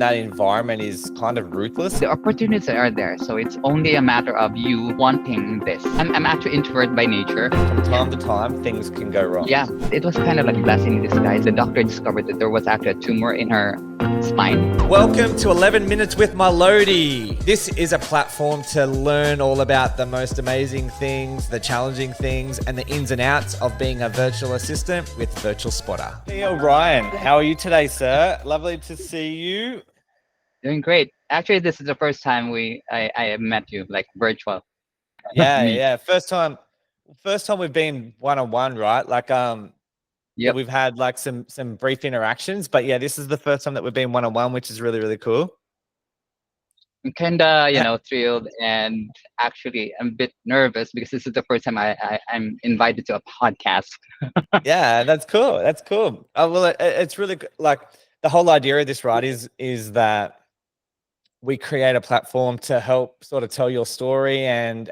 that environment is kind of ruthless. The opportunities are there, so it's only a matter of you wanting this. I'm actually introvert by nature. From time to time, things can go wrong. Yeah, it was kind of like a blessing in disguise. The doctor discovered that there was actually a tumor in her spine. Welcome to 11 Minutes with My Lodi. This is a platform to learn all about the most amazing things, the challenging things, and the ins and outs of being a virtual assistant with Virtual Spotter. Hey, Ryan, how are you today, sir? Lovely to see you. Doing great. Actually, this is the first time I have met you, like virtual. Yeah. First time we've been one-on-one, right? Like Yep. we've had like some brief interactions, but yeah, this is the first time that we've been one-on-one, which is really, really cool. I'm kinda, thrilled, and actually I'm a bit nervous because this is the first time I'm invited to a podcast. Yeah, that's cool. That's cool. Well, it's really like the whole idea of this, right, is that we create a platform to help sort of tell your story and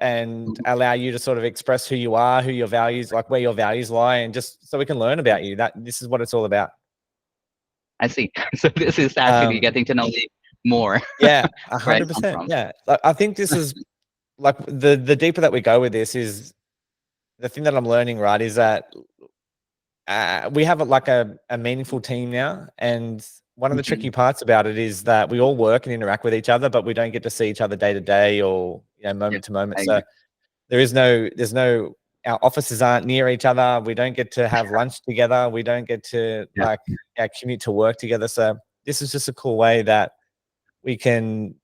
allow you to sort of express who you are, who your values, like where your values lie, and just so we can learn about you. That this is what it's all about. I see. So this is actually getting to know me more. Yeah, Where I come 100%. from. Yeah, like, I think this is like the deeper that we go with this is the thing that I'm learning, right, is that we have like a meaningful team now, and one of the tricky parts about it is that we all work and interact with each other, but we don't get to see each other day to day or moment to moment. So there's no our offices aren't near each other. We don't get to have lunch together. We don't get to like commute to work together. So this is just a cool way that we can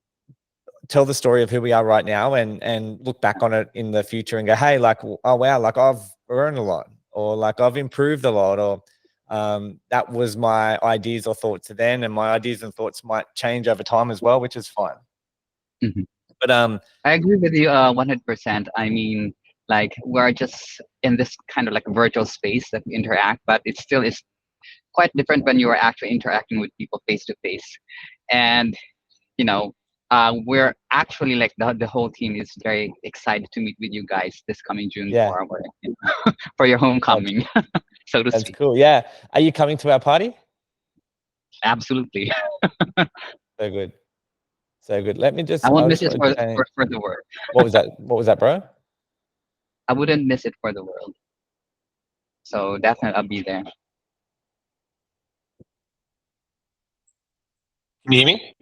tell the story of who we are right now and look back on it in the future and go, hey, like, oh wow, like I've learned a lot, or like I've improved a lot, or that was my ideas or thoughts then, and my ideas and thoughts might change over time as well, which is fine. But I agree with you 100%. I mean, like we're just in this kind of like virtual space that we interact, but it still is quite different when you are actually interacting with people face to face. And you know, we're actually like the whole team is very excited to meet with you guys this coming June for for your homecoming, so to that's speak. cool. Yeah, are you coming to our party? Absolutely. So good, so good. Let me just. I won't I miss just it want to change. for the world. What was that? What was that, bro? I wouldn't miss it for the world. So definitely I'll be there. Can you hear me?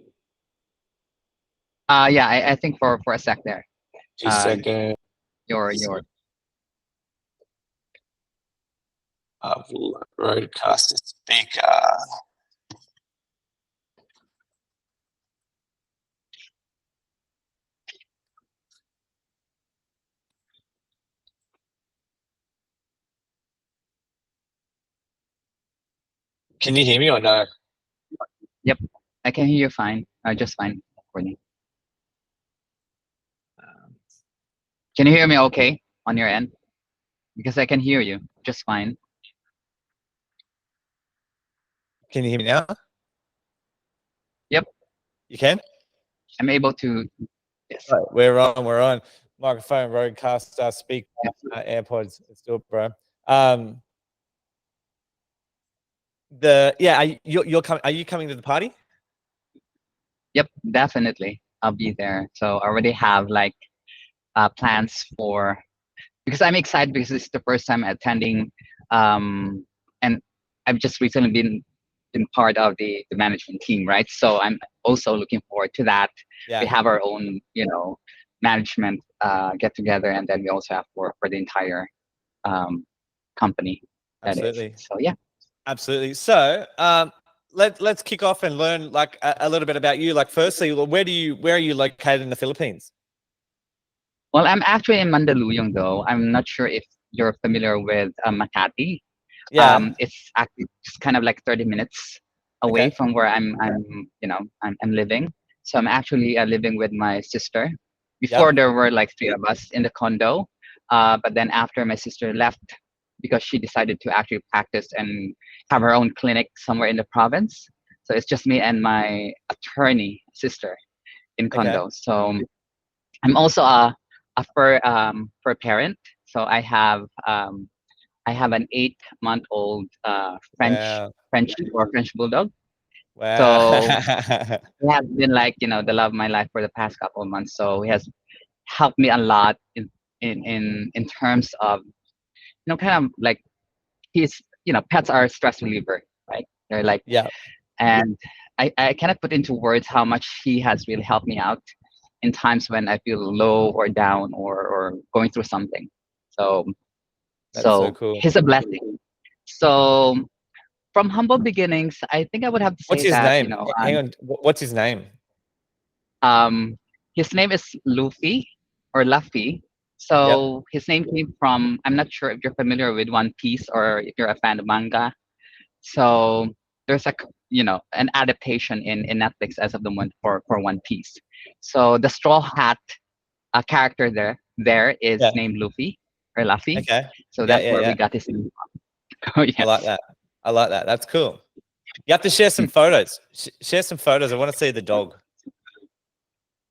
Yeah, I think for a sec there. Just a second. Your Broadcast speaker. Can you hear me or no? Yep, I can hear you fine. Just fine, Courtney. Can you hear me okay on your end? Because I can hear you just fine. Can you hear me now? Yep. You can? I'm able to. Yes. Right, we're on. Microphone, broadcast, speaker, AirPods. Let's do it, bro. You're coming. Are you coming to the party? Yep, definitely. I'll be there. So I already have like plans for, because I'm excited because it's the first time attending, and I've just recently been part of the management team, right? So I'm also looking forward to that. Yeah. We have our own, management get together, and then we also have for the entire company. Absolutely. So yeah. Absolutely. So let's kick off and learn like a little bit about you. Like, firstly, where are you located in the Philippines? Well, I'm actually in Mandaluyong, though. I'm not sure if you're familiar with Makati. Yeah. It's actually just kind of like 30 minutes away from where I'm living. So I'm actually living with my sister. Before there were like three of us in the condo, but then after my sister left because she decided to actually practice and have her own clinic somewhere in the province. So it's just me and my attorney sister in condo. So I'm also a fur parent. So I have an 8-month-old French French bulldog, So Wow. he has been like, the love of my life for the past couple of months. So he has helped me a lot in terms of, kind of like, he's, pets are stress reliever, right? They're like, Yeah, and I cannot put into words how much he has really helped me out in times when I feel low or down, or going through something. So that's so so cool. he's a blessing. So from humble beginnings, I think I would have to What's say his that, name? Hang on. What's his name? um, his name is Luffy or Luffy. Yep. So his name came from, I'm not sure if you're familiar with One Piece or if you're a fan of manga. So there's an adaptation in Netflix as of the moment for One Piece. So the Straw Hat character there is Yeah. named Luffy or Luffy. Okay. So Yeah, that's yeah, where we yeah. got his name from. Oh I like yes. that. I like that. That's cool. You have to share some photos. Share some photos. I want to see the dog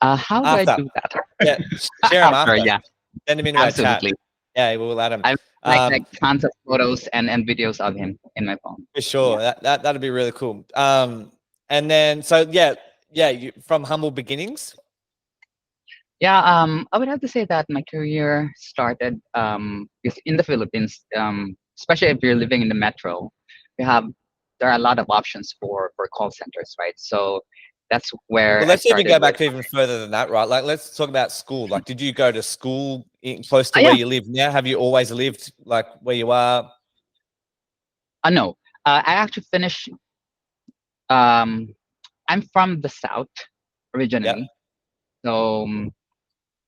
How do I after. do that? Yeah, share them After, after. yeah, Send them into our chat. absolutely. Yeah, we'll add them. I have like Um, tons of photos and videos of him in my phone. for Yeah. sure. That'd be really cool. And then so yeah, yeah. You from humble beginnings. Yeah, I would have to say that my career started in the Philippines, especially if you're living in the metro. You have there are a lot of options for call centers, right? So that's Well, where I let's even started go with. back even further than that, right? Like, let's talk about school. Like, did you go to school close to where Yeah, you live now? Have you always lived like where you are? no, I actually finished. Um, I'm from the south Yeah. originally, so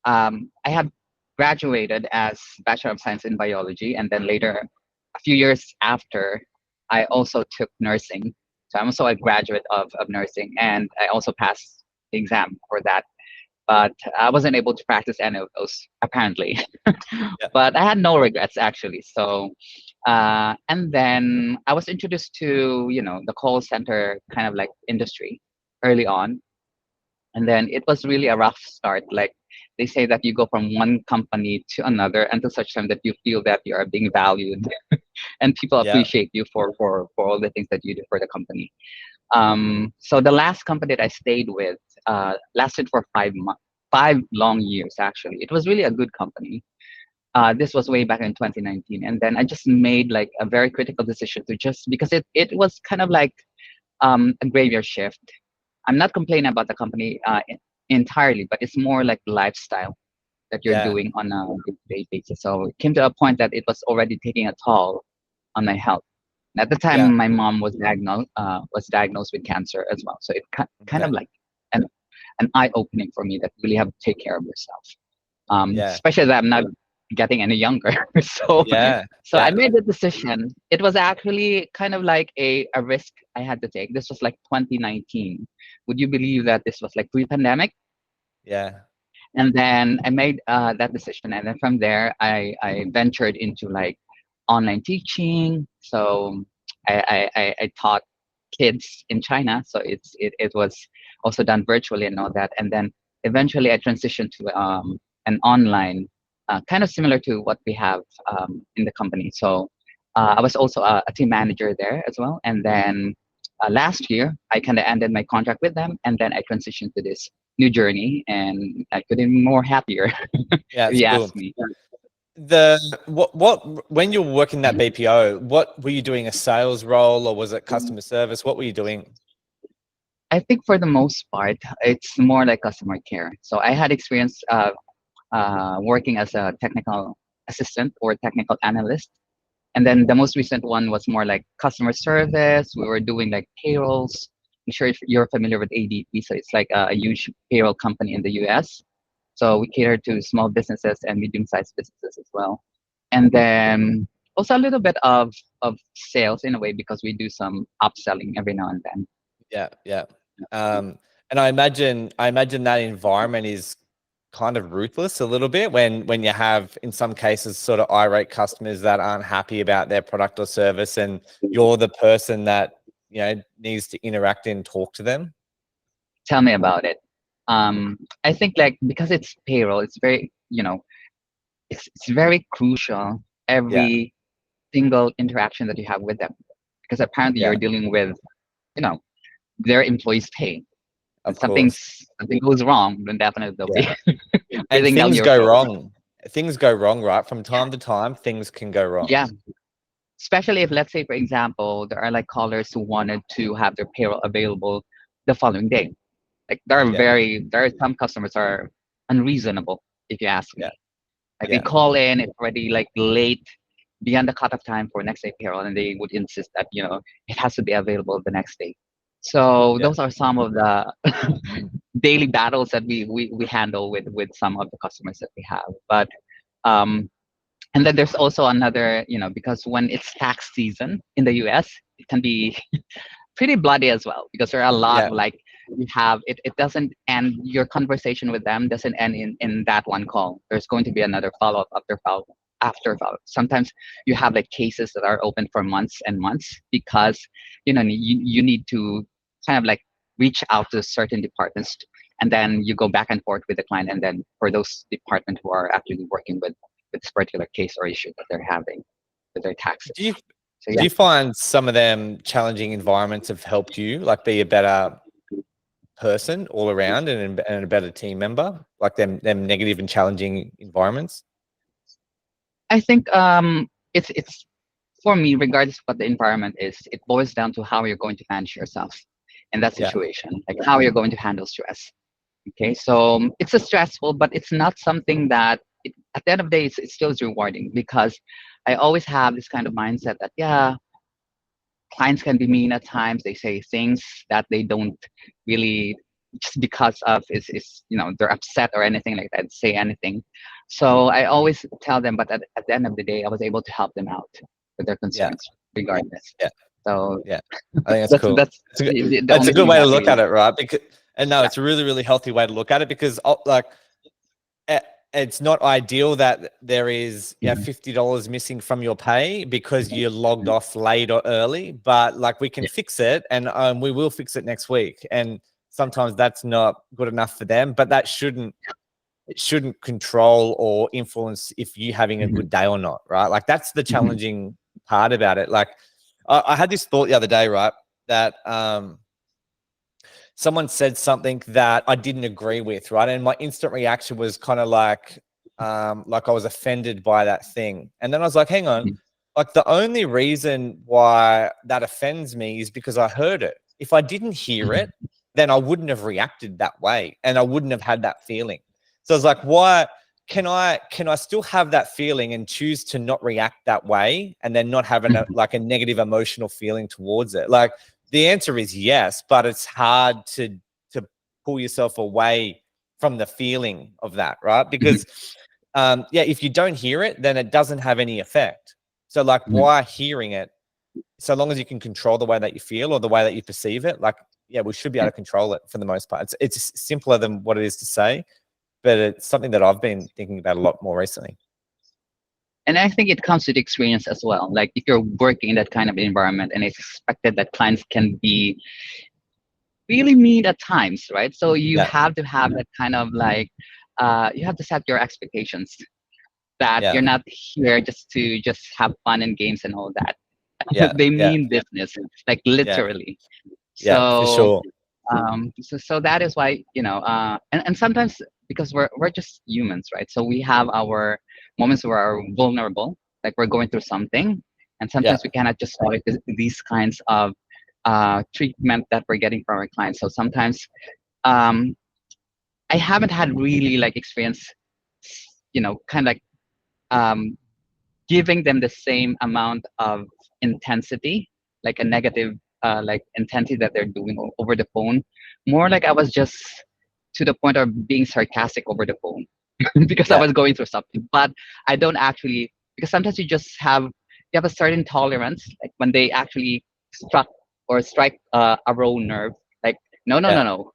I have graduated as Bachelor of Science in Biology, and then later, a few years after, I also took nursing. So I'm also a graduate of nursing, and I also passed the exam for that. But I wasn't able to practice any of those, apparently. Yeah. But I had no regrets, actually. So, and then I was introduced to, the call center kind of like industry early on, and then it was really a rough start. Like, they say that you go from one company to another until such time that you feel that you are being valued and people Yeah. appreciate you for all the things that you do for the company. So the last company that I stayed with lasted for 5 months, 5 long years actually. It was really a good company. This was way back in 2019, and then I just made like a very critical decision to just because it was kind of like a graveyard shift. I'm not complaining about the company entirely, but it's more like lifestyle that you're Yeah. doing on a day-to-day basis. So it came to a point that it was already taking a toll on my health. And at the Yeah. time, my mom was diagnosed with cancer as well. So it kind of Okay. like an an eye opening for me that you really have to take care of yourself. Yeah. Especially that I'm not getting any younger. so Yeah. so I Yeah. made the decision. It was actually kind of like a risk I had to take. This was like 2019. Would you believe that this was like pre-pandemic? Yeah. And then I made that decision, and then from there I ventured into like online teaching. So I taught kids in China, so it was also done virtually and all that. And then eventually I transitioned to an online, kind of similar to what we have in the company. So I was also a team manager there as well. And then last year I kind of ended my contract with them, and then I transitioned to this new journey, and I couldn't be more happier. Yeah. If It's you cool. ask me. The what when you were working that BPO, what were you doing? A sales role or was it customer service? What were you doing? I think for the most part, it's more like customer care. So I had experience working as a technical assistant or technical analyst. And then the most recent one was more like customer service. We were doing like payrolls. I'm sure if you're familiar with ADP. So it's like a huge payroll company in the US. So we cater to small businesses and medium-sized businesses as well. And then also a little bit of sales in a way because we do some upselling every now and then. Yeah, yeah. And I imagine that environment is kind of ruthless a little bit when you have in some cases sort of irate customers that aren't happy about their product or service and you're the person that needs to interact and talk to them. Tell me about it. I think like because it's payroll, it's very it's very crucial Yeah, every single interaction that you have with them because apparently yeah, you're dealing with you know their employees pay. Of And course. something goes wrong, then definitely they'll Yeah. be And writing down things your go code. wrong. Things go wrong, right? From time to time, things can go wrong. Yeah, especially if, let's say, for example, there are like callers who wanted to have their payroll available the following day. Like Yeah. there are some customers are unreasonable, if you ask Yeah. me. Like they Yeah. call in, it's already like late beyond the cutoff time for next day payroll, and they would insist that it has to be available the next day. So Yeah. those are some of the daily battles that we handle with some of the customers that we have. But um, and then there's also another, because when it's tax season in the US, it can be pretty bloody as well, because there are a lot Yeah. of like you have it doesn't end, your conversation with them doesn't end in that one call. There's going to be another follow-up after follow-up. Sometimes you have like cases that are open for months and months, because you need to kind of like reach out to certain departments, and then you go back and forth with the client, and then for those departments who are actually working with this particular case or issue that they're having with their taxes. Do you So do yeah. you find some of them challenging environments have helped you like be a better person all around and a better team member? Like them negative and challenging environments? I think it's for me, regardless of what the environment is, it boils down to how you're going to manage yourself in that Yeah. situation, like how you're going to handle stress. Okay, so it's a stressful, but it's not something that at the end of the day, it still is rewarding, because I always have this kind of mindset that, yeah, clients can be mean at times. They say things that they don't really, just because of is they're upset or anything like that, say anything. So I always tell them, but at the end of the day, I was able to help them out with their Yeah. concerns regardless. Yeah. So Yeah. I think that's that's cool. that's It's a good, the it's only a good thing way to that look really, at it, right? Because and no, yeah. it's a really, really healthy way to look at it because like eh, it's not ideal that there is Mhm. $50 missing from your pay because you logged off late or early, but like we can Yeah. fix it and we will fix it next week. And sometimes that's not good enough for them, but that shouldn't control or influence if you having a Mhm. good day or not, right? Like that's the Mhm. challenging part about it. Like I had this thought the other day, right? That someone said something that I didn't agree with, right? And my instant reaction was kind of like I was offended by that thing. And then I was like, hang on, Mhm. like the only reason why that offends me is because I heard it. If I didn't hear it, then I wouldn't have reacted that way and I wouldn't have had that feeling. So I was like, why can I still have that feeling and choose to not react that way and then not have like a negative emotional feeling towards it? Like the answer is yes, but it's hard to pull yourself away from the feeling of that, right? Because yeah, if you don't hear it, then it doesn't have any effect. So like Mhm. why hearing it? So long as you can control the way that you feel or the way that you perceive it, like yeah, we should be able Yeah. to control it for the most part. It's simpler than what it is to say, but it's something that I've been thinking about a lot more recently. And I think it comes with experience as well. Like if you're working in that kind of environment, and it's expected that clients can be really mean at times, right? So you Yeah, have to have that kind of like, you have to set your expectations that yeah, you're not here just have fun and games and all that. yeah, They yeah, mean business, like yeah, literally. yeah, for So sure. so that is why, and sometimes, because we're just humans, right? So we have our moments where we're vulnerable, like we're going through something, and Yeah, sometimes we cannot just tolerate these kinds of treatment that we're getting from our clients. So sometimes um, I haven't had really like experience, kind of like um, giving them the same amount of intensity, like a negative like intensity that they're doing over the phone. More like I was just to the point of being sarcastic over the phone because I yeah, was going through something. But I don't actually, because sometimes you have a certain tolerance, like when they actually struck or strike a raw nerve. Like no, no, yeah, no, no,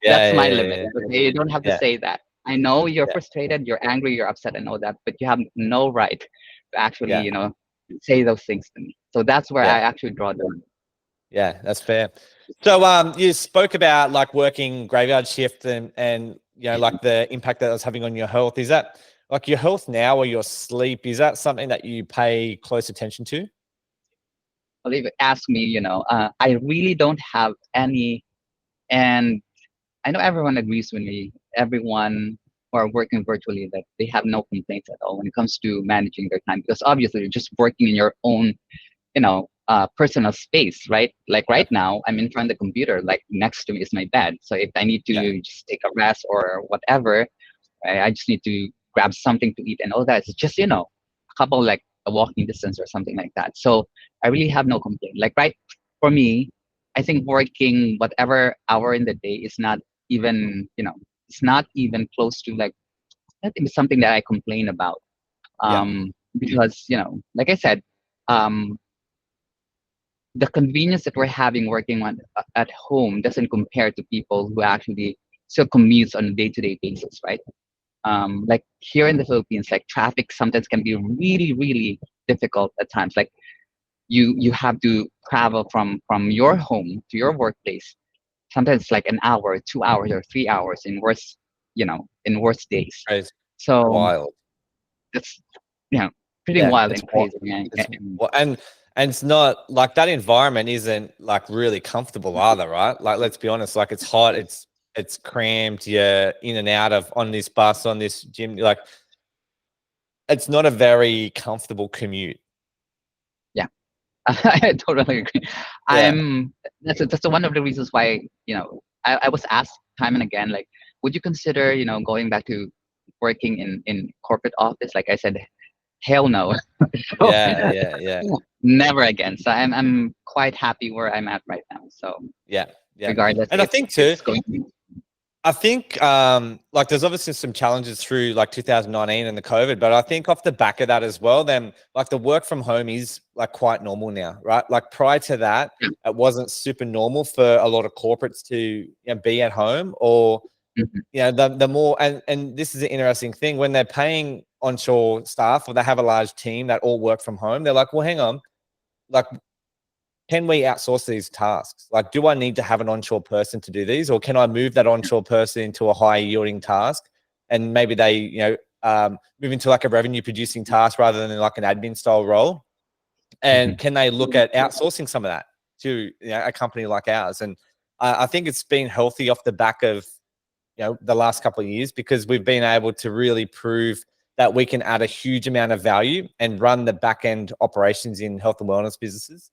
yeah, that's my yeah, limit. yeah, Okay, you don't have to yeah, say that. I know you're yeah, frustrated, you're angry, you're upset, and all that, but you have no right to actually, yeah, say those things to me. So that's where yeah, I actually draw the line. yeah. That's fair. So, you spoke about like working graveyard shift and like the impact that it's having on your health. Is that like your health now or your sleep? Is that something that you pay close attention to? Well, if you ask me, I really don't have any, and I know everyone agrees with me. Everyone who are working virtually, that they have no complaints at all when it comes to managing their time, because obviously you're just working in your own, personal space, right? Like Yeah, right now, I'm in front of the computer. Like next to me is my bed. So if I need yeah, to just take a rest or whatever, I just need to grab something to eat and all that. It's just, a couple like a walking distance or something like that. So I really have no complaint. Like right for me, I think working whatever hour in the day is not even, it's not even close to like, I think it's something that I complain about. yeah, Because, like I said, um, the convenience that we're having working at home doesn't compare to people who actually still commutes on a day-to-day basis, right? Like here in the Philippines, like traffic sometimes can be really, really difficult at times. Like you have to travel from your home to your workplace. Sometimes like an hour, 2 hours, or 3 hours in worst days. crazy, So wild. that's pretty Yeah, wild it's and what crazy. it's and it's not like that environment isn't like really comfortable either, right? Like let's be honest, like it's hot, it's cramped, you're in and out of on this bus, on this gym, like it's not a very comfortable commute. Yeah. I totally agree. Yeah. That's one of the reasons why, I was asked time and again, like, would you consider, going back to working in corporate office? Like I said, hell no. So, Yeah, yeah, yeah, never again. So I'm quite happy where I'm at right now. So yeah, yeah. regardless, And I it's think too, it's going to be. I think like there's obviously some challenges through like 2019 and the COVID, but I think off the back of that as well, then like the work from home is like quite normal now, right? Like prior to that, it wasn't super normal for a lot of corporates to be at home or Mhm. the more and this is an interesting thing when they're paying onshore staff or they have a large team that all work from home, they're like, well, hang on, like can we outsource these tasks? Like, do I need to have an onshore person to do these, or can I move that onshore person into a high yielding task? And maybe they, move into like a revenue producing task rather than like an admin style role. And Mhm. can they look at outsourcing some of that to a company like ours? And I think it's been healthy off the back of the last couple of years because we've been able to really prove that we can add a huge amount of value and run the back end operations in health and wellness businesses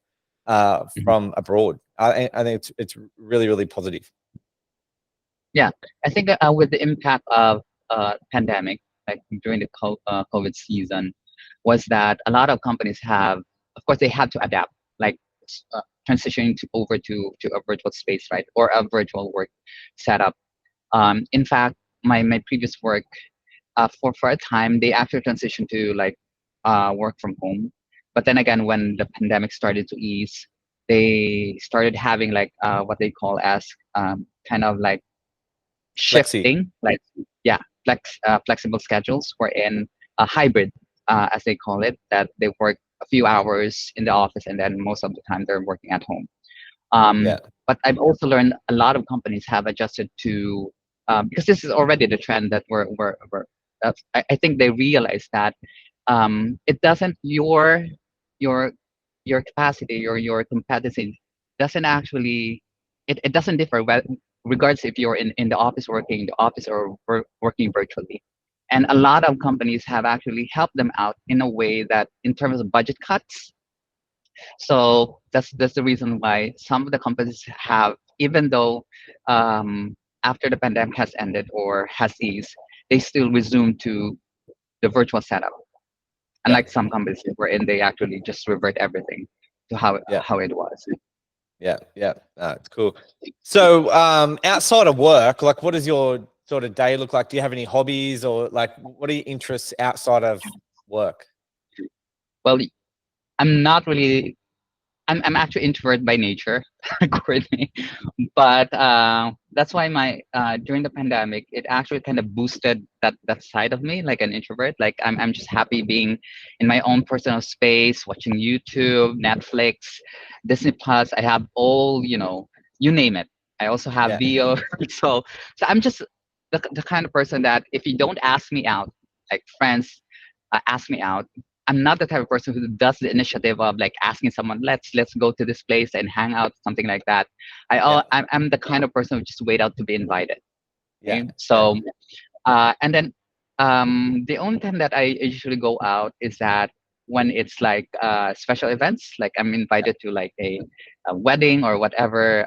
Mhm. from abroad. I think it's really really positive. Yeah, I think with the impact of pandemic, like during the COVID season, was that a lot of companies have, of course, they had to adapt, like transitioning over to a virtual space, right, or a virtual work setup. In fact, my previous work, for a time, they actually transitioned to like work from home. But then again, when the pandemic started to ease, they started having like what they call as kind of like Flexi. shifting, like yeah, flexible schedules, wherein a hybrid, as they call it, that they work a few hours in the office and then most of the time they're working at home. Yeah. But I've also learned a lot of companies have adjusted to, because this is already the trend that I think they realize that it doesn't your your capacity, your competency doesn't actually, it doesn't differ regardless if you're in the office, working in the office, or working virtually. And a lot of companies have actually helped them out in a way that in terms of budget cuts. So that's the reason why some of the companies have, even though after the pandemic has ended or has eased, they still resume to the virtual setup. Yeah. Unlike some companies wherein they actually just revert everything to Yeah. how it was. Yeah. Yeah. It's cool. So outside of work, like what does your sort of day look like? Do you have any hobbies or like what are your interests outside of work? Well, I'm not really. I'm actually introvert by nature, Courtney. But that's why my during the pandemic, it actually kind of boosted that side of me, like an introvert. Like I'm just happy being in my own personal space, watching YouTube, Netflix, Disney Plus. I have all, you name it. I also have Yeah. VO. So I'm just the kind of person that if you don't ask me out, like friends ask me out, I'm not the type of person who does the initiative of like asking someone, let's go to this place and hang out, something like that. Yeah. I'm the kind of person who just wait out to be invited. Yeah. Okay, Yeah. so and then the only time that I usually go out is that when it's like special events, like I'm invited to like a wedding or whatever,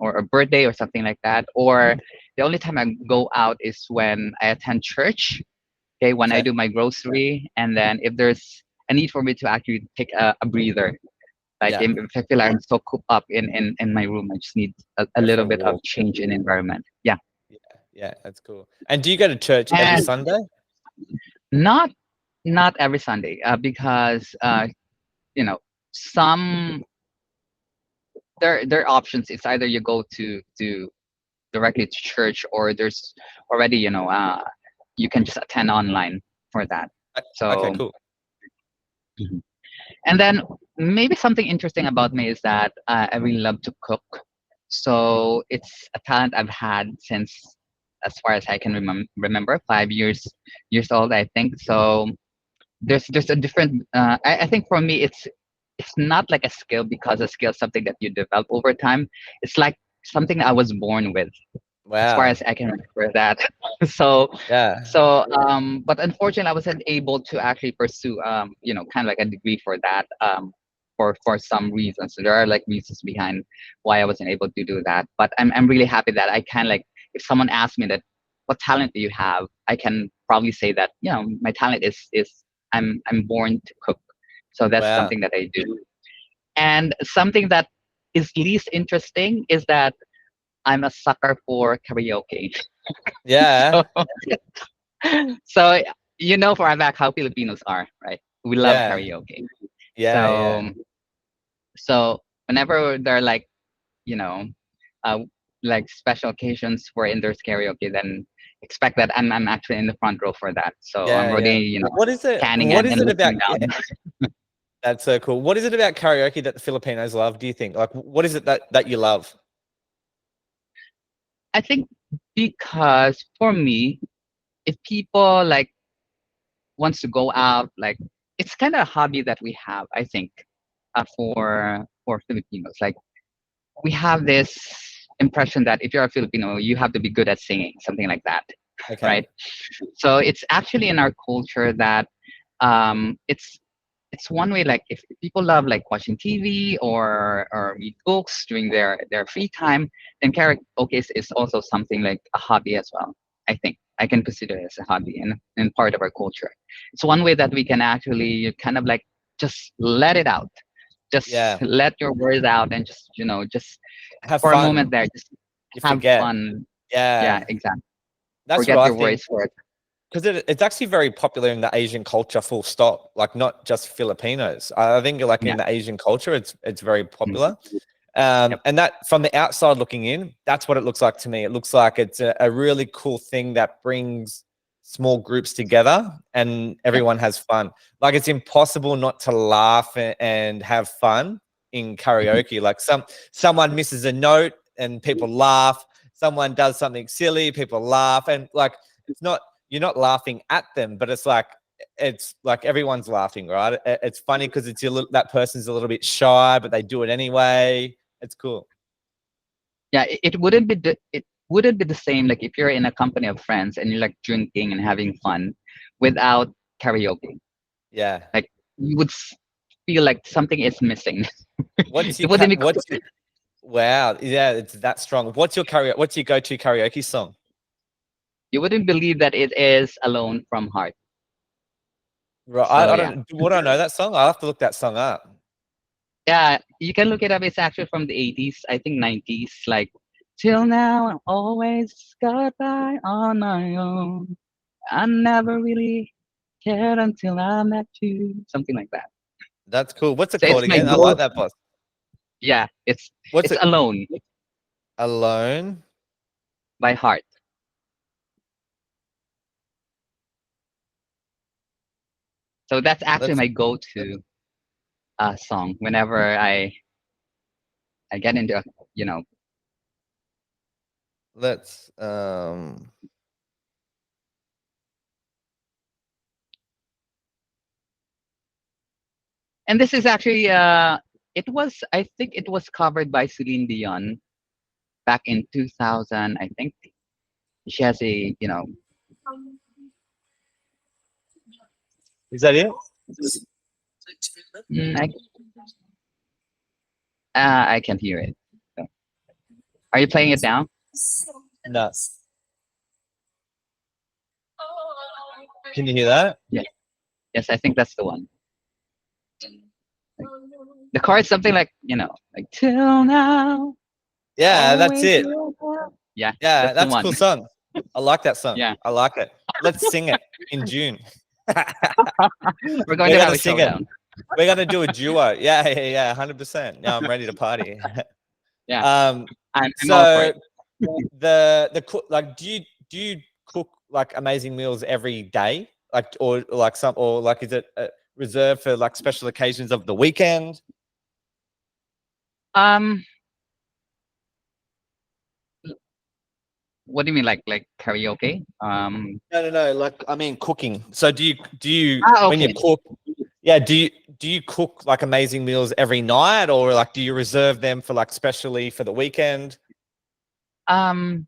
or a birthday or something like that. Or the only time I go out is when I attend church. Okay, when I Okay. do my grocery, and then if there's a need for me to actually take a breather, like Yeah. if I feel like I'm so cooped up in my room, I just need a Go for little a bit of walk. change in environment. Yeah, Yeah. Yeah. That's cool. And do you go to church every and Sunday? not not every Sunday, because you know, some there are options. It's either you go to directly to church, or there's already, you can just attend online for that. Okay. So Cool. mhm. And then maybe something interesting about me is that I really love to cook. So it's a talent I've had since, as far as I can remember, 5 years old, I think. So there's a different. I think for me, it's not like a skill, because a skill is something that you develop over time. It's like something that I was born with, as far Wow. as I can remember that. so Yeah. but unfortunately, I wasn't able to actually pursue, kind of like a degree for that, for some reasons. So there are like reasons behind why I wasn't able to do that. But I'm really happy that I can, like, if someone asks me that, what talent do you have? I can probably say that, my talent is I'm born to cook. So that's Wow. something that I do. And something that is least interesting is that I'm a sucker for karaoke. Yeah. so so for a fact how Filipinos are, right? We love Yeah. karaoke. Yeah. So Yeah. whenever there are like, you know, uh, like special occasions wherein there's karaoke, then expect that I'm actually in the front row for that. So I'm Yeah. already, Yeah. What is it? scanning What is and it about? looking down. That's so cool. What is it about karaoke that the Filipinos love? Do you think? Like, what is it that you love? I think because for me, if people like wants to go out, like, it's kind of a hobby that we have, I think, for Filipinos. Like, we have this impression that if you're a Filipino, you have to be good at singing, something like that, Okay. right? So it's actually in our culture that, it's one way, like, if people love like watching TV or read books during their free time, then karaoke is also something like a hobby as well. I think I can consider it as a hobby and part of our culture. It's one way that we can actually kind of like just let it out, just Yeah. let your words out, and just, just Have for a moment fun. there, just You have forget. fun. Yeah, Yeah. exactly. That's what Forget I your think. worries for it. Because it's actually very popular in the Asian culture, full stop. Like not just Filipinos. I think like Yeah. in the Asian culture, it's very Mm. popular. Yep. And that from the outside looking in, that's what it looks like to me. It looks like it's a really cool thing that brings small groups together and Yep. everyone has fun. Like it's impossible not to laugh and have fun in Mhm. karaoke. Like someone misses a note and people laugh. Someone does something silly, people laugh, and like it's not you're not laughing at them, but it's like everyone's laughing, right? It's funny because that person's a little bit shy, but they do it anyway. It's cool. Yeah, it wouldn't be the same like if you're in a company of friends and you're like drinking and having fun without karaoke. Yeah. Like, you would feel like something is missing. What's It your wouldn't be what's your, wow? Yeah, it's that strong. What's your go-to karaoke song? you wouldn't believe that it is Alone from Heart. Right. So I yeah. don't. Would I know that song? I'll have to look that song up. Yeah, you can look it up. It's actually from the 80s, I think 90s. Like, till now I always got by on my own. I never really cared until I met you. Something like that. That's cool. What's it So called it's my again? I like go. that, boss. Yeah, What's it's it? Alone Alone. by Heart. So that's actually Let's my go-to song whenever I get into, you know. let's And this is actually it was, I think it was covered by Celine Dion back in 2000. I think she has a, you know, Is that it? mm, I can't hear it. So, are you playing it now? No. Can you hear that? Yeah. Yes, I think that's the one. The chord is something like, you know, like till now, Yeah, that's always it. will love. Yeah, Yeah, that's the that's a one. cool song. I like that song. Yeah, I like it. Let's sing it in June. we're going We're to have gonna a sing it. showdown. We're gonna do a duo. Yeah, yeah, yeah, 100%. Now I'm ready to party. Yeah, um, I'm all for so it. the cook, like, do you cook like amazing meals every day, like, or like some, or like is it reserved for like special occasions of the weekend? Um, what do you mean, like karaoke? No, no, no. Like, I mean, cooking. So do you when you Okay. cook? Yeah, do you cook like amazing meals every night, or like do you reserve them for like specially for the weekend? Um,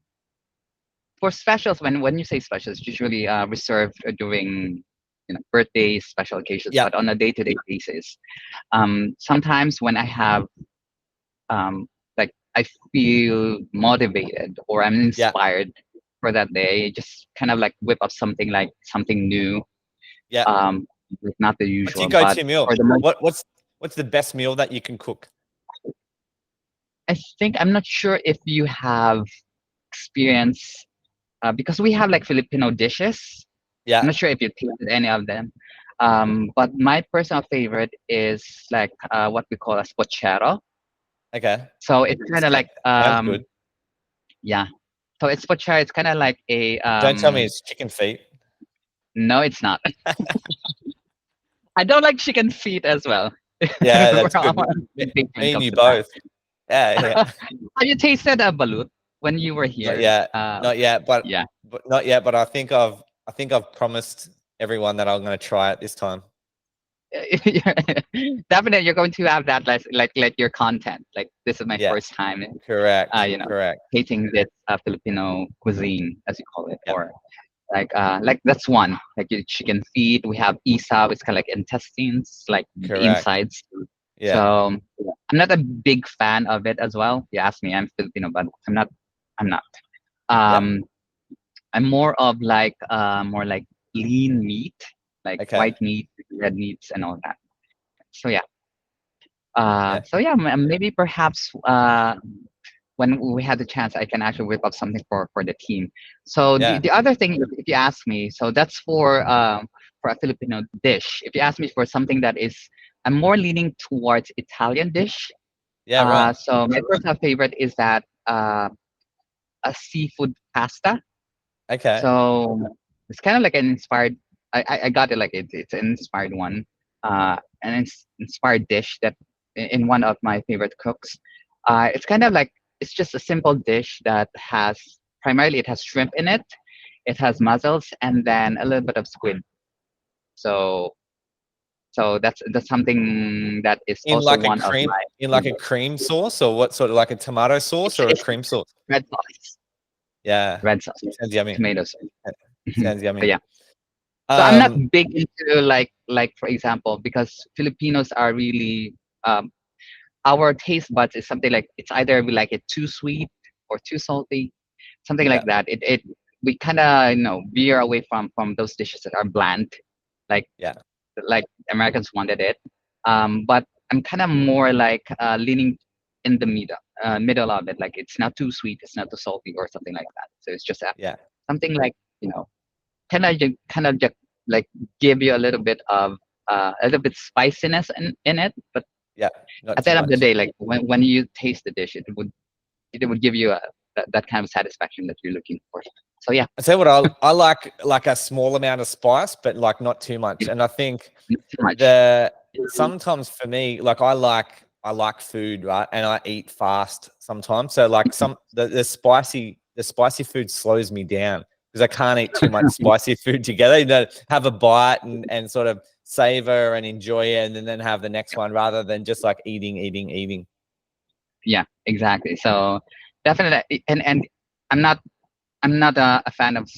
for specials, when you say specials, usually reserved during, you know, birthdays, special occasions. Yeah, But on a day-to-day basis, sometimes when I have like I feel motivated or I'm yeah, inspired for that day, just kind of like whip up something, like something new, yeah. like not the What's your usual, but go-to meal? for the most, What's the best meal that you can cook? I think I'm not sure if you have experience, because we have like Filipino dishes. I'm Yeah. not sure if you tasted any of them. But my personal favorite is like what we call a pochero. Okay. So it's kind of like Sounds good. yeah. So it's pochero. It's kind of like a Don't tell me it's chicken feet. no, it's not. I don't like chicken feet as well. Yeah, We're that's all good. on the Me, same when it me and comes you to that. both. Yeah, yeah. Have you tasted a balut when you were Not here? yet. Not yet. Yeah. But not yet. But I think I've promised everyone that I'm going to try it this time. Definitely, you're going to have that like your content. Like this is my Yeah. first time, Correct. you know, Correct. tasting this Filipino cuisine, as you call it, Yep. or like that's one. Like your chicken feet, we have isa, it's kind of like intestines, like the Correct. insides. Yeah. So I'm not a big fan of it as well. You ask me, I'm Filipino, but I'm not. I'm not. Yep. Um, I'm more of like more like lean meat, like Okay. white meat, red meats, and all that. So yeah. Yeah. So yeah, maybe perhaps when we had the chance, I can actually whip up something for the team. So Yeah. the other thing, if you ask me, so that's for a Filipino dish. If you ask me for something that is, I'm more leaning towards Italian dish. Yeah. Right. So my personal favorite is that a seafood pasta. Okay. So it's kind of like an inspired. I got it like it's an inspired one, inspired dish that in one of my favorite cooks. It's kind of like it's just a simple dish that has primarily it has shrimp in it, it has mussels, and then a little bit of squid. So that's something that is In also like a one of cream, my in like a favorites. cream sauce, or what sort of, like a tomato sauce or a It's cream sauce? red sauce, Yeah. red sauce, Sounds yummy. tomato sauce. Uh, Mhm. Sounds So yummy. yeah. So I'm not Um. big into like for example, because Filipinos are really our taste buds is something like it's either we like it too sweet or too salty, something Yeah. like that. It we kind of veer away from those dishes that are bland, like Yeah. like Americans wanted it. But I'm kind of more like leaning in the middle of it. Like it's not too sweet, it's not too salty, or something like that. So it's just Yeah. something like kind of just like give you a little bit spiciness in it, but Yeah. Not at the too end of the much. day, like when you taste the dish, it would give you that kind of satisfaction that you're looking for. So yeah, I tell you what, I like a small amount of spice, but like not too much. And I think not too much. the sometimes for me, like I like food, right? And I eat fast sometimes. So like the spicy food slows me down. because I can't eat too much spicy food together. You know, have a bite and sort of savor and enjoy it, and then have the next one rather than just like eating. Yeah, exactly. So definitely, and I'm not I'm not a fan of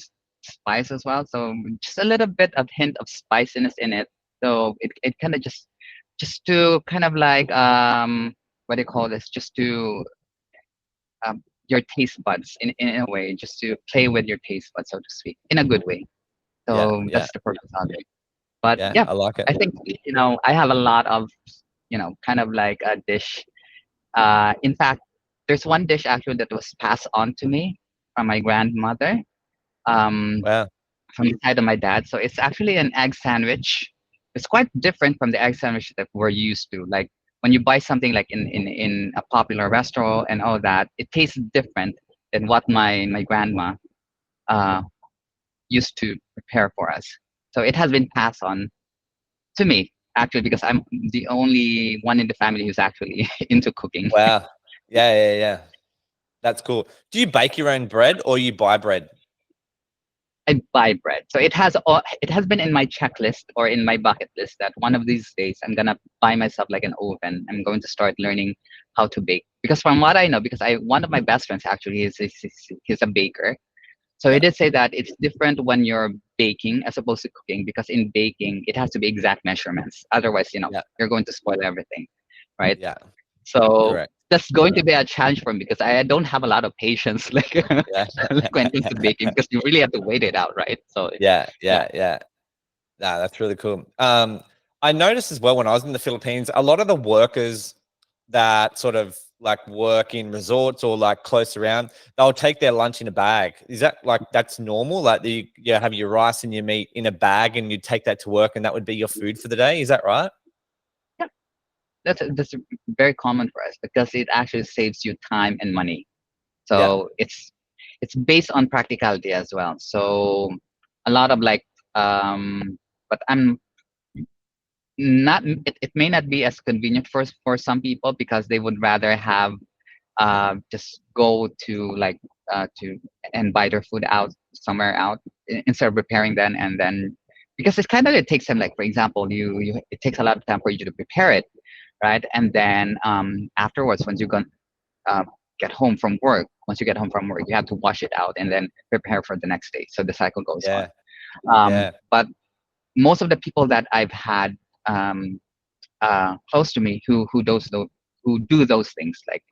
spice as well. So just a little bit of hint of spiciness in it. So it kind of just to kind of like what do you call this? Just to your taste buds in a way, just to play with your taste buds, so to speak, in a good way. Yeah, So yeah, that's the purpose of it. But yeah. yeah, I like it. I think I have a lot of kind of like a dish. In fact, there's one dish actually that was passed on to me from my grandmother. Um, Wow. from the side of my dad. So it's actually an egg sandwich. It's quite different from the egg sandwich that we're used to. Like when you buy something like in a popular restaurant and all that, it tastes different than what my grandma uh, used to prepare for us. So it has been passed on to me actually because I'm the only one in the family who's actually into cooking. Wow. Yeah. That's cool. Do you bake your own bread or you buy bread? I buy bread. So it has been in my checklist or in my bucket list that one of these days I'm gonna buy myself like an oven. I'm going to start learning how to bake because from what I know, because I one of my best friends actually he's a baker. So he Yeah, did say that it's different when you're baking as opposed to cooking because in baking it has to be exact measurements. Otherwise, yeah, you're going to spoil everything, right? yeah. So Correct. that's going to be a challenge for me because I don't have a lot of patience like Yeah. like when it comes to baking because you really have to wait it out, right? So Yeah, yeah. yeah. Nah, that's really cool. I noticed as well when I was in the Philippines, a lot of the workers that sort of like work in resorts or like close around, they'll take their lunch in a bag. Is that like that's normal? Like you have your rice and your meat in a bag and you take that to work and that would be your food for the day. Is that right? Yeah, that's very common for us because it actually saves you time and money. Yeah, So it's based on practicality as well. So a lot of like but I'm not it may not be as convenient for some people because they would rather have just go to like to and buy their food out somewhere out instead of preparing then and then because it's kind of it takes them like for example you it takes a lot of time for you to prepare it, right? And then afterwards once you go uh, get home from work once you get home from work you have to wash it out and then prepare for the next day so the cycle goes on. yeah, yeah, But most of the people that I've had um, close to me who do those things like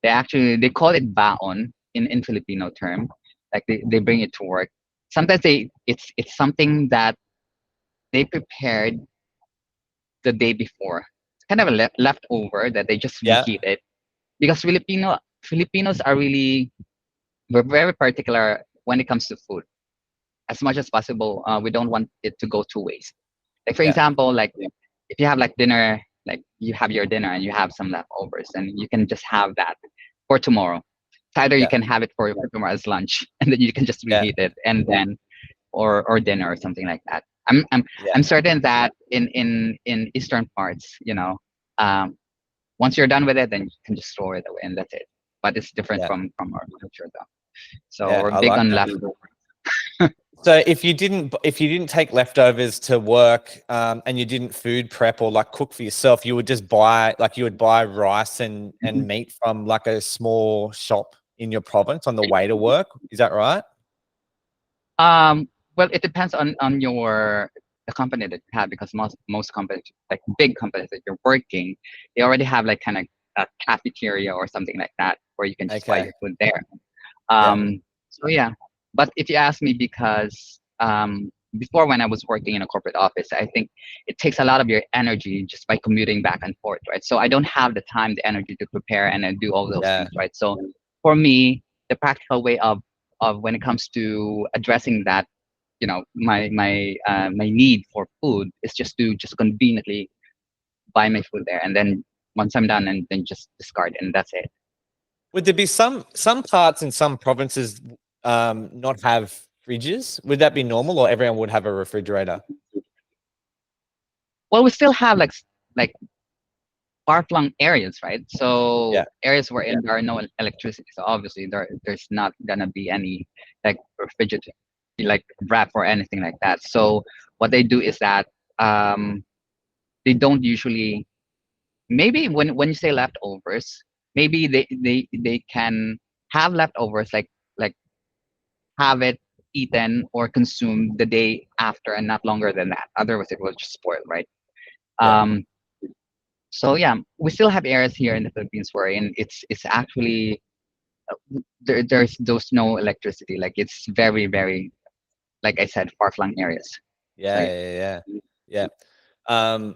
they call it baon in Filipino term, like they bring it to work. Sometimes it's something that they prepared the day before. It's kind of a leftover that they just yeah. reheat it because Filipinos are really we're very particular when it comes to food. As much as possible, we don't want it to go to waste. Like for Yeah, example, like if you have like dinner, like you have your dinner and you have some leftovers, and you can just have that for tomorrow. It's either you yeah, can have it for tomorrow's lunch, and then you can just yeah, reheat it, and then or dinner or something like that. I'm yeah, certain that in eastern parts, um, once you're done with it, then you can just throw it away, and that's it. But it's different yeah, from our culture, though. So yeah. we're I big like on that. leftovers. So if you didn't take leftovers to work, and you didn't food prep or like cook for yourself, you would just buy like you would buy rice and meat from like a small shop in your province on the way to work. Is that right? Well, it depends on your the company that you have because most companies, like big companies that you're working, they already have like kind of a cafeteria or something like that where you can just buy Okay. your food there. Yeah. So yeah, but if you ask me, because before when I was working in a corporate office, I think it takes a lot of your energy just by commuting back and forth, right? So I don't have the time, the energy to prepare and do all those Yeah. things, right? So for me, the practical way of when it comes to addressing that, my need for food is just to just conveniently buy my food there, and then once I'm done, and then just discard, and that's it. Would there be some parts in some provinces not have fridges? Would that be normal, or everyone would have a refrigerator? Well, we still have like far-flung areas, right? Yeah. So areas where there are no electricity. So obviously there's not gonna be any like refrigerator. like wrap or anything like that. So what they do is that um, they don't usually, maybe when you say leftovers, maybe they can have leftovers like have it eaten or consumed the day after and not longer than that. Otherwise, it will just spoil, right? Yeah. Um, so yeah, we still have areas here in the Philippines where it's actually there's no electricity. Like it's very, like I said, far flung areas. So Yeah, yeah, yeah, yeah.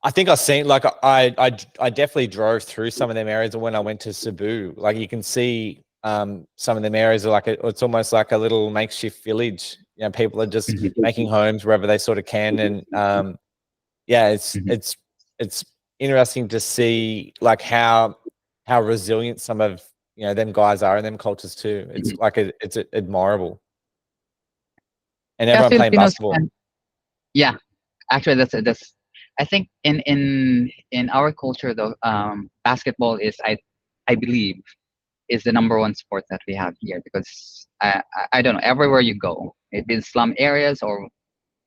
I think I've seen like I definitely drove through some of them areas when I went to Cebu. Like you can see some of them areas are like it's almost like a little makeshift village. You know, people are just making homes wherever they sort of can, and yeah, mhm, it's interesting to see like how resilient some of them guys are in them cultures too. It's mhm. like it's admirable, and Yeah, everyone playing Filipinos basketball. can. Yeah, actually, that's. I think in our culture though, basketball is I believe is the number one sport that we have here because I don't know, everywhere you go, it in slum areas or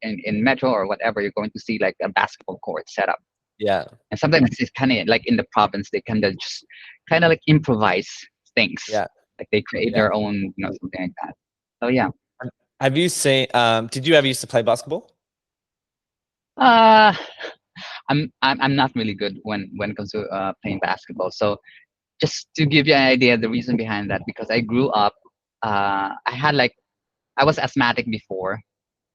in metro or whatever, you're going to see like a basketball court set up. Yeah, And sometimes it's kind of like in the province, they kind of just kind of like improvise things, yeah, like they create yeah. their own, something like that. So yeah. Have you seen? Did you ever used to play basketball? Uh, I'm not really good when it comes to playing basketball. So just to give you an idea, the reason behind that, because I grew up, I had like I was asthmatic before.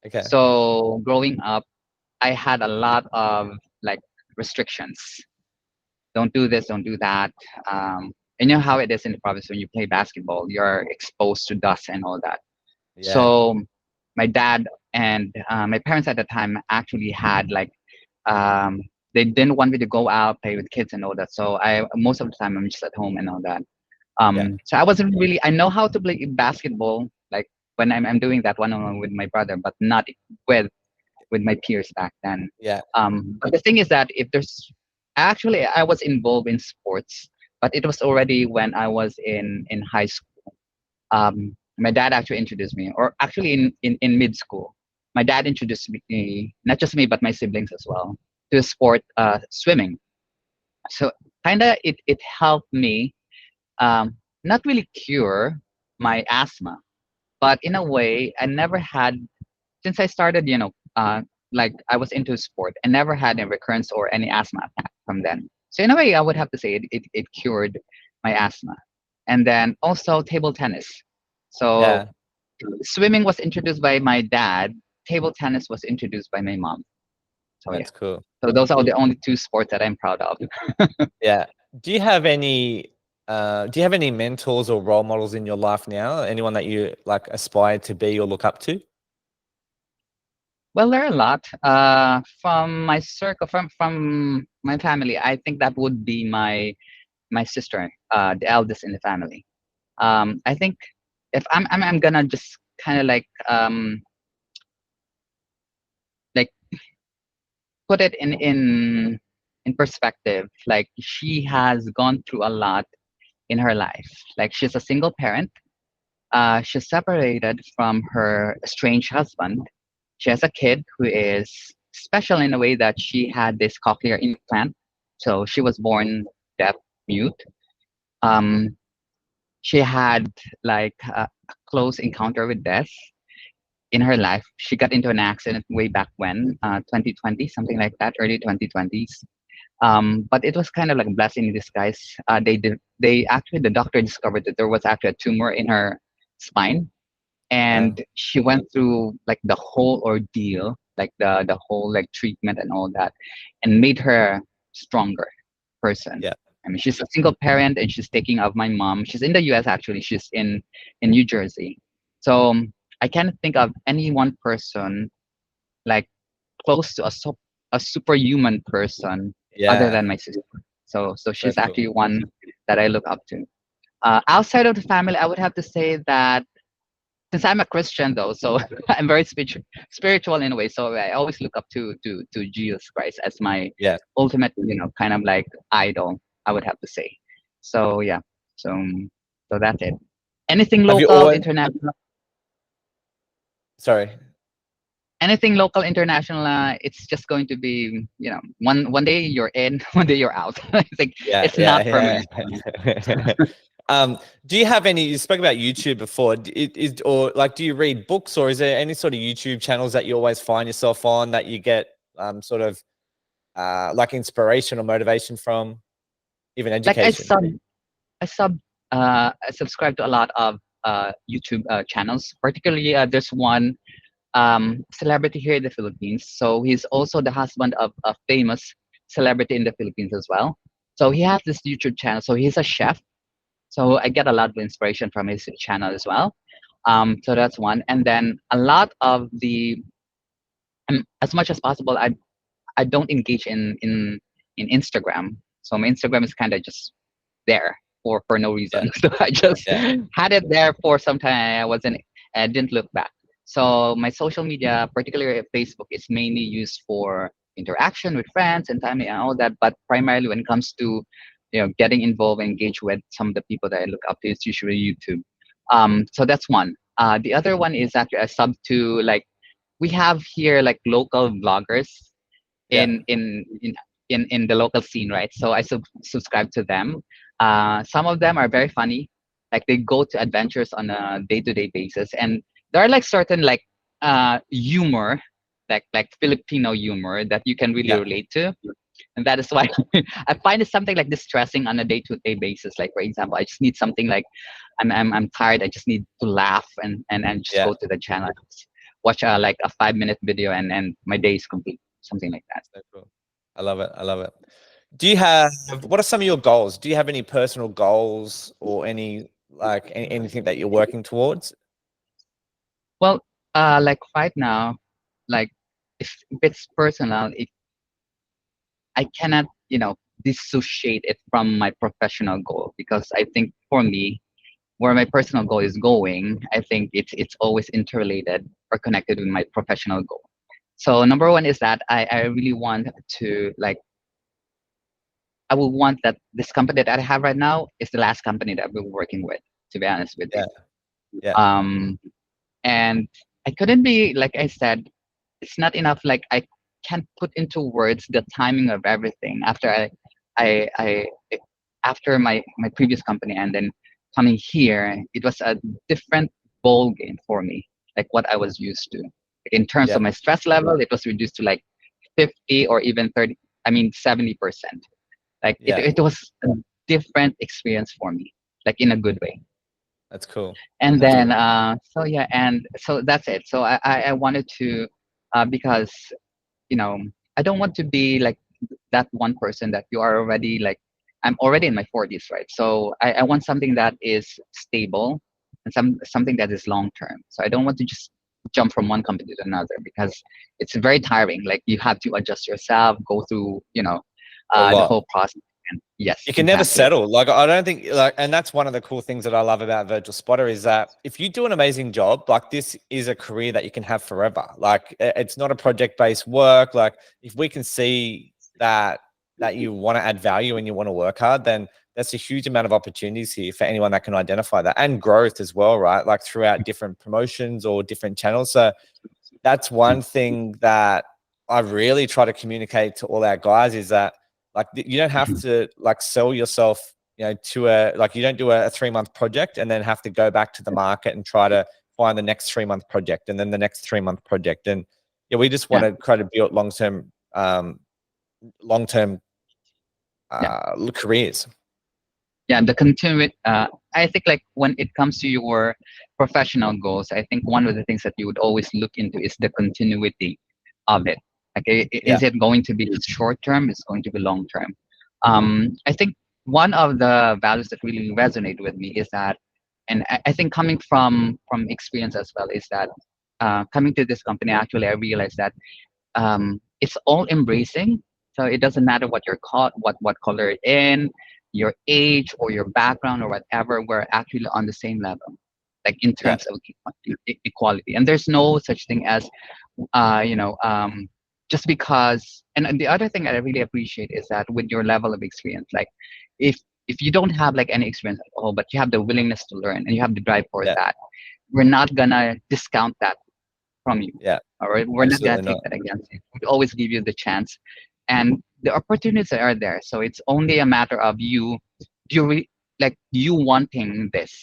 Okay. So growing up, I had a lot of like restrictions. Don't do this, don't do that. And you know how it is in the province when you play basketball, you're exposed to dust and all that. Yeah. So my dad and my parents at the time actually had like um, they didn't want me to go out play with kids and all that. So I most of the time I'm just at home and all that. Yeah. So I wasn't really, I know how to play basketball like when I'm doing that one on one with my brother, but not with with my peers back then. Yeah. But the thing is that if there's actually I was involved in sports, but it was already when I was in high school. My dad actually introduced me, or actually in mid school, my dad introduced me, not just me but my siblings as well, to a sport, swimming. So kind of it helped me, not really cure my asthma, but in a way I never had since I started, like I was into sport and never had a recurrence or any asthma attack from then. So in a way, I would have to say it cured my asthma. And then also table tennis. So Yeah. swimming was introduced by my dad. Table tennis was introduced by my mom. So yeah. That's cool. So those are the only two sports that I'm proud of. Yeah. Do you have any mentors or role models in your life now? Anyone that you like aspire to be or look up to? Well, there are a lot. From my circle, from my family, I think that would be my sister, the eldest in the family. I think if I'm gonna just kind of like put it in perspective. Like she has gone through a lot in her life. Like she's a single parent. She's separated from her estranged husband. She has a kid who is special in a way that she had this cochlear implant. So she was born deaf, mute. Um, she had like a close encounter with death in her life. She got into an accident way back when, 2020, something like that, early 2020s. But it was kind of like a blessing in disguise. They actually, the doctor discovered that there was actually a tumor in her spine, and she went through like the whole ordeal, like the whole like treatment and all that, and made her stronger person. Yeah. I mean, she's a single parent and she's taking of my mom. She's in the U.S. actually. She's in New Jersey. So I can't think of any one person like close to a superhuman person other Yeah. than my sister. So So she's cool. actually one that I look up to. Outside of the family, I would have to say that since I'm a Christian though, so I'm very spiritual in a way. So I always look up to Jesus Christ as my Yeah. ultimate, kind of like idol. I would have to say. So yeah, so that's it. Anything Have you local, always international? Sorry. Anything local, international, it's just going to be, one day you're in, one day you're out. I think Yeah, it's not yeah, permanent. yeah. Do you have any? You spoke about YouTube before. Or like, do you read books, or is there any sort of YouTube channels that you always find yourself on that you get sort of like inspiration or motivation from, even Like I education? sub, I sub, I subscribe to a lot of YouTube channels. Particularly, there's one celebrity here in the Philippines. So he's also the husband of a famous celebrity in the Philippines as well. So he has this YouTube channel. So he's a chef. So I get a lot of inspiration from his channel as well. So that's one. And then a lot of as much as possible, I don't engage in Instagram. So my Instagram is kind of just there for no Yeah, reason. So I just yeah, had it there for some time. I didn't look back. So my social media, particularly Facebook, is mainly used for interaction with friends and time and all that. But primarily when it comes to getting involved, engage with some of the people that I look up to, it's usually YouTube. So that's one. The other one is actually a sub to, like, we have here like local vloggers yeah, in in in in the local scene, right? So I subscribe to them. Some of them are very funny, like they go to adventures on a day-to-day basis, and there are like certain like humor, like Filipino humor that you can really yeah, relate to, and that is why I find it something like distressing on a day-to-day basis. Like for example, I just need something like I'm tired. I just need to laugh and just yeah. go to the channel, watch like a 5-minute video, and my day is complete. Something like that. So cool. I love it. I love it. Do you have, what are some of your goals? Do you have any personal goals or any like anything that you're working towards? Well, like right now, like if it's personal, I cannot, dissociate it from my professional goal, because I think for me, where my personal goal is going, I think it's always interrelated or connected with my professional goal. So number one is that I really want to, like, I would want that this company that I have right now is the last company that I've been working with, to be honest with you. Yeah, yeah, Um, and I couldn't be, like I said, it's not enough, like I can't put into words the timing of everything after I after my previous company, and then coming here, it was a different ball game for me, like what I was used to. Like in terms yeah, of my stress level, it was reduced to like 50 or even 30, I mean 70%. Like it, yeah. it was a different experience for me, like in a good way. That's cool. And That's then cool. so yeah, and so that's it. So I wanted to, because you know I don't want to be like that one person that you are already like, I'm already in my 40s, right? So I want something that is stable, and something that is long term. So I don't want to just jump from one company to another, because it's very tiring. Like you have to adjust yourself, go through A the lot. whole process. And yes, You can never exactly. settle. Like, I don't think, like, and that's one of the cool things that I love about Virtual Spotter is that if you do an amazing job, like this is a career that you can have forever. Like it's not a project-based work. Like if we can see that you want to add value and you want to work hard, then that's a huge amount of opportunities here for anyone that can identify that, and growth as well, right? Like throughout different promotions or different channels. So that's one thing that I really try to communicate to all our guys is that like you don't have to like sell yourself, to like you don't do a 3-month project and then have to go back to the market and try to find the next 3-month project and then the next 3-month project. And yeah, we just want Yeah, to try to build long term yeah. careers. Yeah, the continue. I think like when it comes to your professional goals, I think one of the things that you would always look into is the continuity of it. Like, Yeah, is it going to be just short term? Is it going to be long term? I think one of the values that really resonate with me is that, and I think coming from experience as well, is that coming to this company, actually, I realized that it's all embracing. So it doesn't matter what you're called, what color it in, your age or your background or whatever. We're actually on the same level, like in yeah, terms of equality. And there's no such thing as, uh, you know, um, just because. And the other thing that I really appreciate is that with your level of experience, like if if you don't have like any experience at all, but you have the willingness to learn and you have the drive for yeah, that, we're not gonna discount that from you. Yeah, All right, we're not gonna absolutely take not. that against you. We always give you the chance, and the opportunities are there. So it's only a matter of you, like you wanting this,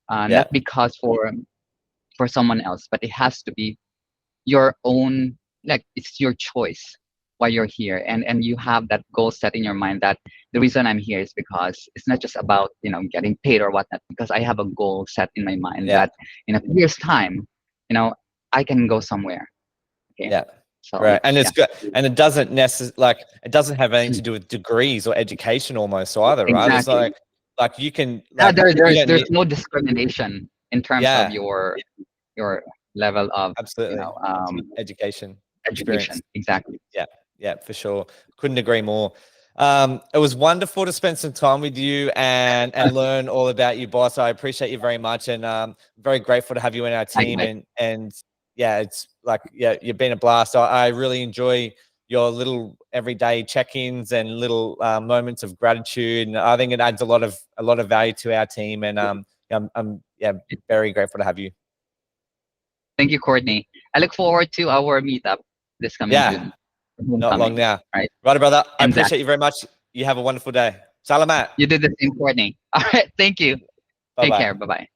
Yeah, not because for someone else, but it has to be your own, like it's your choice why you're here, and you have that goal set in your mind that the reason I'm here is because it's not just about getting paid or whatnot, because I have a goal set in my mind yeah, that in a few years time, I can go somewhere. Okay, yeah. so Right, and it's yeah, good, and it doesn't it doesn't have anything to do with degrees or education almost either, right? It's exactly. like you can Yeah, you don't there's need. no discrimination in terms of Yeah, your level of you absolutely. know Education, experience. education. Exactly. Yeah, yeah, for sure. Couldn't agree more. It was wonderful to spend some time with you and learn all about you, boss. I appreciate you very much, and very grateful to have you in our team. Likewise. And yeah, it's you've been a blast. I really enjoy your little everyday check-ins and little moments of gratitude, and I think it adds a lot of value to our team. And I'm yeah, very grateful to have you. Thank you, Courtney. I look forward to our meetup this coming Yeah, June, not long homecoming. now. Right. Right, brother. I And Zach, appreciate you very much. You have a wonderful day. Salamat. you did the same, Courtney. All right. Thank you. Bye Take care. bye. Bye bye.